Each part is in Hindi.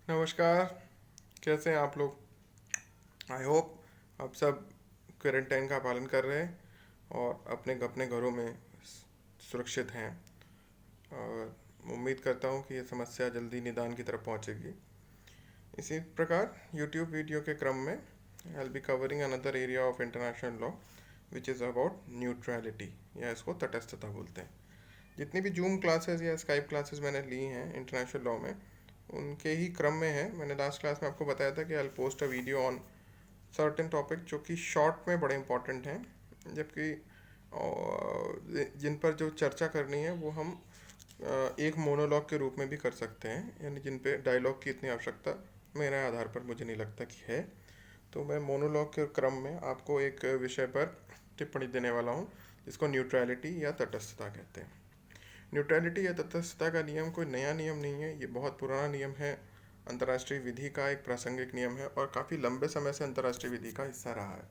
नमस्कार। कैसे हैं आप लोग? आई होप आप सब क्वारंटाइन का पालन कर रहे हैं और अपने अपने घरों में सुरक्षित हैं। और उम्मीद करता हूं कि ये समस्या जल्दी निदान की तरफ पहुंचेगी। इसी प्रकार यूट्यूब वीडियो के क्रम में I will be covering another area of international law which is about neutrality, या इसको तटस्थता बोलते हैं। जितनी भी जूम क्लासेस या स्काइप क्लासेस मैंने ली हैं इंटरनेशनल लॉ में, उनके ही क्रम में है। मैंने लास्ट क्लास में आपको बताया था कि I post a video on certain topic जो कि शॉर्ट में बड़े इंपॉर्टेंट हैं, जबकि जिन पर जो चर्चा करनी है वो हम एक मोनोलॉग के रूप में भी कर सकते हैं, यानी जिन पे डायलॉग की इतनी आवश्यकता मेरे आधार पर मुझे नहीं लगता कि है। तो मैं मोनोलॉग के क्रम में आपको एक विषय पर टिप्पणी देने वाला हूँ जिसको न्यूट्रलिटी या तटस्थता कहते हैं। न्यूट्रलिटी या तटस्थता का नियम कोई नया नियम नहीं है, ये बहुत पुराना नियम है। अंतर्राष्ट्रीय विधि का एक प्रासंगिक नियम है और काफ़ी लंबे समय से अंतर्राष्ट्रीय विधि का हिस्सा रहा है।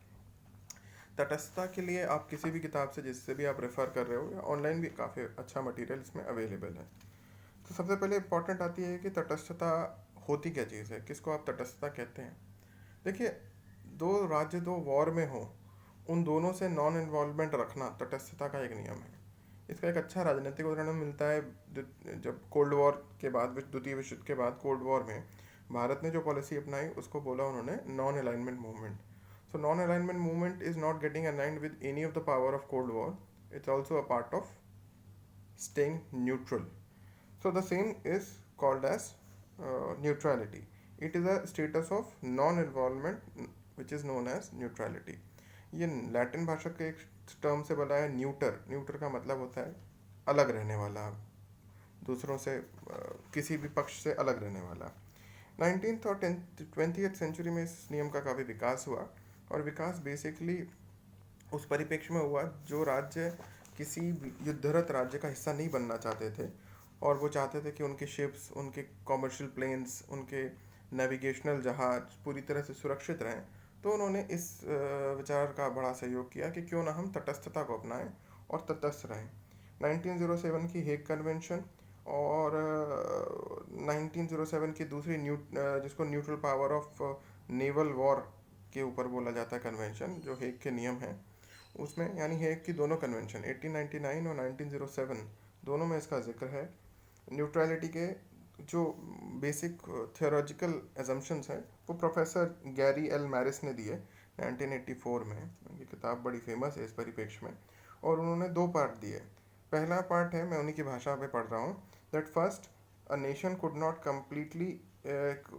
तटस्थता के लिए आप किसी भी किताब से जिससे भी आप रेफ़र कर रहे हो, या ऑनलाइन भी काफ़ी अच्छा मटेरियल इसमें अवेलेबल है। तो सबसे पहले इम्पॉर्टेंट आती है कि तटस्थता होती क्या चीज़ है, किसको आप तटस्थता कहते हैं। देखिए, दो राज्य दो वॉर में हो, उन दोनों से नॉन इन्वॉल्वमेंट रखना तटस्थता का एक नियम है। इसका एक अच्छा राजनीतिक उदाहरण मिलता है जब कोल्ड वॉर के बाद, द्वितीय विश्व युद्ध के बाद कोल्ड वॉर में भारत ने जो पॉलिसी अपनाई उसको बोला उन्होंने non alignment movement. So non alignment movement is not getting aligned with any of the power of cold war, it's also a part of staying neutral. So the same is called as neutrality. It is a status of non-involvement which is known as neutrality. ये लैटिन भाषा के एक टर्म से बोला है न्यूटर। न्यूटर का मतलब होता है अलग रहने वाला, दूसरों से किसी भी पक्ष से अलग रहने वाला। 19th और 20th सेंचुरी में इस नियम का काफ़ी विकास हुआ, और विकास बेसिकली उस परिप्रेक्ष्य में हुआ जो राज्य किसी युद्धरत राज्य का हिस्सा नहीं बनना चाहते थे, और वो चाहते थे कि उनके शिप्स, उनके कॉमर्शियल प्लेन्स, उनके नेविगेशनल जहाज पूरी तरह से सुरक्षित रहें। तो उन्होंने इस विचार का बड़ा सहयोग किया कि क्यों ना हम तटस्थता को अपनाएं और तटस्थ रहें। 1907 की हेग कन्वेंशन और 1907 की दूसरी जिसको neutral power of naval war के ऊपर बोला जाता है कन्वेंशन, जो हेग के नियम हैं उसमें, यानी हेग की दोनों कन्वेंशन 1899 और 1907 दोनों में इसका जिक्र है। न्यूट्रलिटी के जो बेसिक थियोलॉजिकल एजम्पशंस हैं वो प्रोफेसर गैरी एल मैरिस ने दिए 1984 में। ये किताब बड़ी फेमस है इस परिप्रेक्ष्य में, और उन्होंने दो पार्ट दिए। पहला पार्ट है, मैं उन्हीं की भाषा में पढ़ रहा हूँ, that first a nation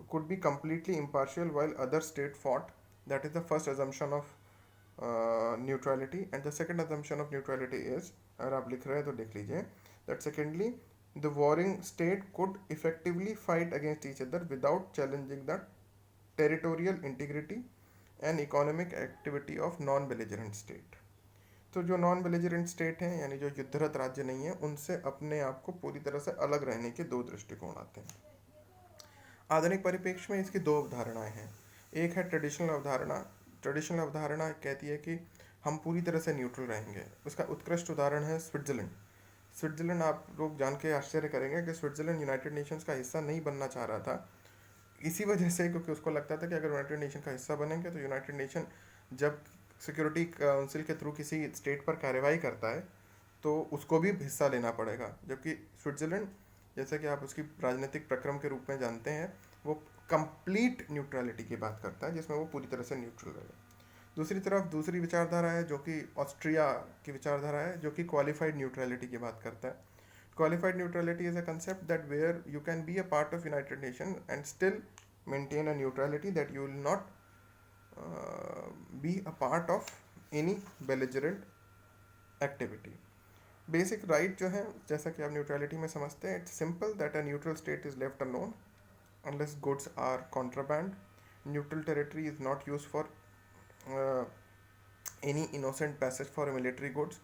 could be completely impartial while other state fought. That is the first assumption of neutrality, and the second assumption of neutrality is, अगर आप लिख रहे हैं तो लिख लीजिए, that secondly the warring state could effectively fight against each other without challenging the territorial integrity and economic activity of non-belligerent state. तो जो नॉन बेलिजरेंट स्टेट हैं, यानी जो युद्धरत राज्य नहीं है, उनसे अपने आप को पूरी तरह से अलग रहने के दो दृष्टिकोण आते हैं। आधुनिक परिप्रेक्ष्य में इसकी दो अवधारणाएं हैं। एक है ट्रेडिशनल अवधारणा। ट्रेडिशनल अवधारणा कहती है कि हम पूरी तरह से न्यूट्रल रहेंगे। उसका उत्कृष्ट उदाहरण है स्विट्ज़रलैंड। स्विट्ज़रलैंड, आप लोग जान के आश्चर्य करेंगे कि स्विट्ज़रलैंड यूनाइटेड नेशंस का हिस्सा नहीं बनना चाह रहा था, इसी वजह से क्योंकि उसको लगता था कि अगर यूनाइटेड नेशन का हिस्सा बनेंगे तो यूनाइटेड नेशन जब सिक्योरिटी काउंसिल के थ्रू किसी स्टेट पर कार्रवाई करता है तो उसको भी हिस्सा लेना पड़ेगा। जबकि स्विट्ज़रलैंड, जैसा कि आप उसकी राजनीतिक प्रक्रम के रूप में जानते हैं, वो कंप्लीट न्यूट्रलिटी की बात करता है, जिसमें वो पूरी तरह से न्यूट्रल रहे। दूसरी तरफ दूसरी विचारधारा है जो कि ऑस्ट्रिया की विचारधारा है, जो कि क्वालिफाइड न्यूट्रलिटी की बात करता है। Qualified neutrality is a concept that where you can be a part of United Nation and still maintain a neutrality, that you will not be a part of any belligerent activity. Basic right जो है, जैसा कि आप न्यूट्रलिटी में समझते हैं, it's simple that a neutral state is left alone unless goods are contraband. Neutral territory is not used for uh, any innocent passage for military goods,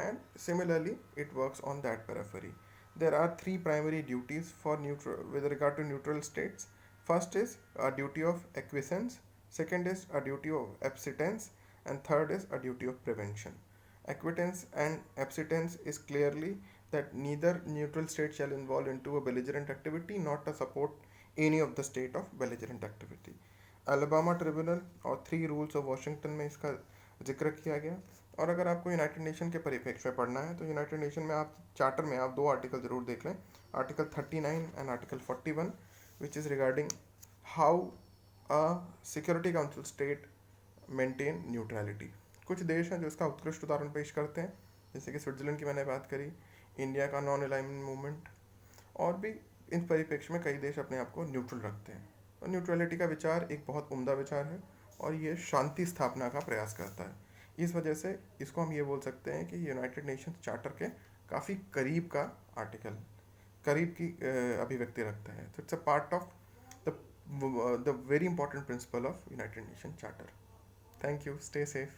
and similarly it works on that periphery. There are three primary duties for neutral with regard to neutral states. First is a duty of acquiescence, second is a duty of abstinence, and third is a duty of prevention. Acquiescence and abstinence is clearly that neither neutral state shall involve into a belligerent activity, not a support any of the state of belligerent activity. Alabama tribunal और 3 रूल्स ऑफ वाशिंगटन में इसका जिक्र किया गया। और अगर आपको यूनाइटेड नेशन के परिप्रेक्ष्य में पढ़ना है तो यूनाइटेड नेशन में आप चार्टर में आप 2 आर्टिकल जरूर देख लें, article 39 and article 41, which is regarding how a security council state maintain neutrality. कुछ देश हैं जो इसका उत्कृष्ट उदाहरण पेश करते हैं, जैसे कि स्विट्जरलैंड की मैंने बात करी, इंडिया का नॉन अलाइनमेंट मूवमेंट, और भी इन परिप्रेक्ष्य में कई देश अपने आप को न्यूट्रल रखते हैं। तो न्यूट्रलिटी का विचार एक बहुत उम्दा विचार है और ये शांति स्थापना का प्रयास करता है। इस वजह से इसको हम ये बोल सकते हैं कि यूनाइटेड नेशंस चार्टर के काफ़ी करीब का आर्टिकल, करीब की अभिव्यक्ति रखता है। तो it's a part of the very important principle of United nation charter. Thank you, stay safe.